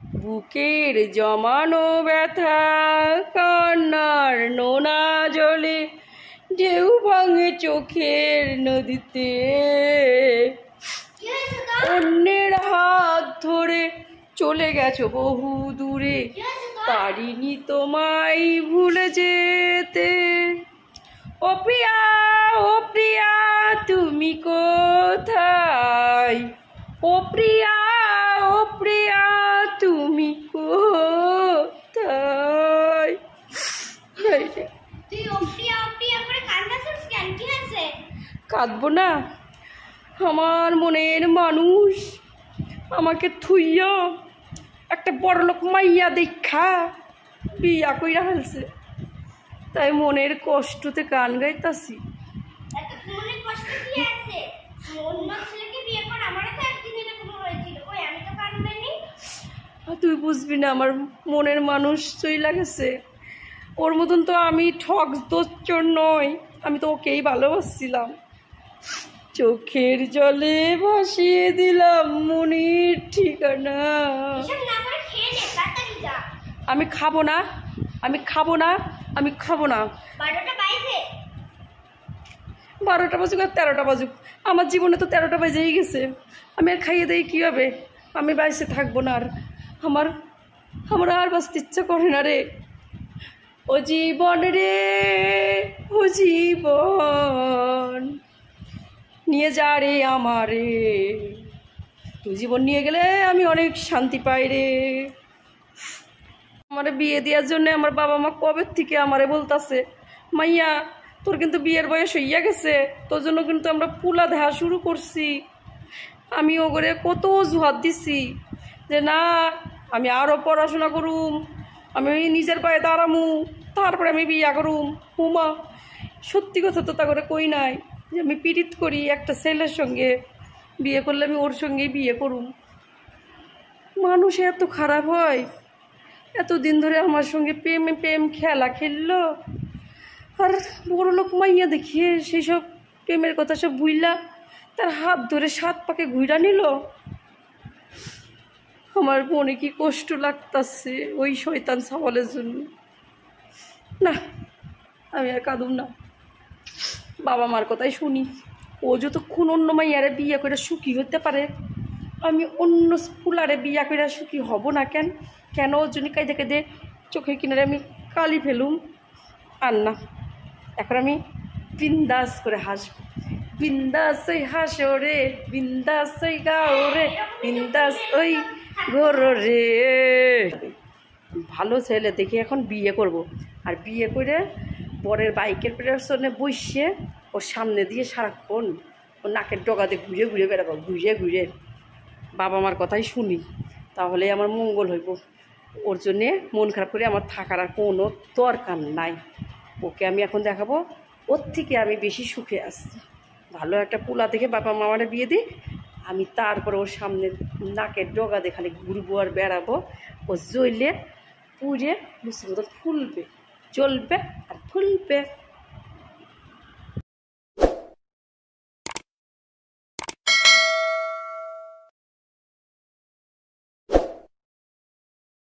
বুকের জমানো ব্যথা কান্নার নোনা জলে ঢেউ ভাঙে চোখের নদীতে। অন্যের হাত ধরে চলে গেছো বহু দূরে, পারিনি তোমায় ভুলে যেতে। ও প্রিয়া, ও প্রিয়া, তুমি কোথায়? ও প্রিয়া, ও প্রিয়া, তুমি কোথায়? কাঁদবো না? আমার মনের মানুষ আমাকে থুইয়া একটা বড়লোক মাইয়া দেখা বিয়া কইরা ফেলছে, তাই মনের কষ্টতে গান গাইতাছি। তুই বুঝবি না, আমার মনের মানুষ চইলা গেছে। ওর মতন তো আমি ঠক দোচ্চর নই, আমি তো ওকেই ভালোবাসছিলাম। চোখের জলে ভাসিয়ে দিলাম মনের ঠিকানা। আমি খাবো না, আমি খাবো না, আমি খাবো না। 12টা বাজুক আর 13টা বাজুক, আমার জীবনে তো 13টা বাজেই গেছে। আমি আর খাইয়ে দেই কী হবে? আমি বাইসে থাকবো না আর। আমার আর বাঁচতে ইচ্ছা করে না রে। ও জীবন রে, ও জীবন নিয়ে যা রে আমারে। তুই জীবন নিয়ে গেলে আমি অনেক শান্তি পাই রে। আমার বিয়ে দেওয়ার জন্য আমার বাবা মা কবে থেকে আমারে বলতাছে, মাইয়া তোর কিন্তু বিয়ের বয়স হইয়া গেছে, তোর জন্য কিন্তু আমরা পুলা দেখা শুরু করছি। আমি ওগরে কত অজুহাত দিছি যে না, আমি আরও পড়াশোনা করুম, আমি নিজের পায়ে দাঁড়ামু, তারপরে আমি বিয়া করুম। হুমা সত্যি কথা তো তা করে কই নাই যে আমি পীড়িত করি একটা ছেলের সঙ্গে, বিয়ে করলে আমি ওর সঙ্গেই বিয়ে করুম। মানুষ এত খারাপ হয়? এতদিন ধরে আমার সঙ্গে প্রেম খেলা খেললো, আর বড় লোক মাইয়া দেখিয়ে সেই সব প্রেমের কথা সব ভুইলা তার হাত ধরে 7 পাকে ঘুরা নিল। আমার মনে কি কষ্ট লাগতাছে ওই শয়তান সাওয়ালের জন্য। না, আমি আর কাঁদুম না। বাবা মার কথাই শুনি, ও যতক্ষণ অন্য মাইয়ারে বিয়ে করে সুখী হতে পারে, আমি অন্য ফুলারে বিয়া করে সুখী হব না কেন? কেন ওর জন্য কাঁদে কাঁদে চোখের কিনারে আমি কালি ফেলুম? আর না, এখন আমি বিন্দাস করে হাসবো। বিন্দাস ওই হাসো রে, বিন্দাস ওই গাও রে, বিন্দাস ওই ঘোরো রে। ভালো ছেলে দেখে এখন বিয়ে করব, আর বিয়ে করে বরের বাইকের পেছনে বসে ওর সামনে দিয়ে সারাক্ষণ ওর নাকের ডগাতে ঘুরে ঘুরে বেড়াবো, ঘুরে ঘুরে। বাবা মার কথাই শুনি, তাহলে আমার মঙ্গল হইব। ওর জন্যে মন খারাপ করে আমার থাকার আর কোনো দরকার নাই। ওকে আমি এখন দেখাবো ওর থেকে আমি বেশি সুখে আসছি। ভালো একটা পোলা দেখে বাবা মামারা বিয়ে দিই, আমি তারপরে ওর সামনে নাকের ডগা দিয়ে খালি ঘুরবো আর বেড়াবো। ও জ্বলে পুড়ে মুসির মতো ফুলবে, জ্বলবে আর ফুলবে।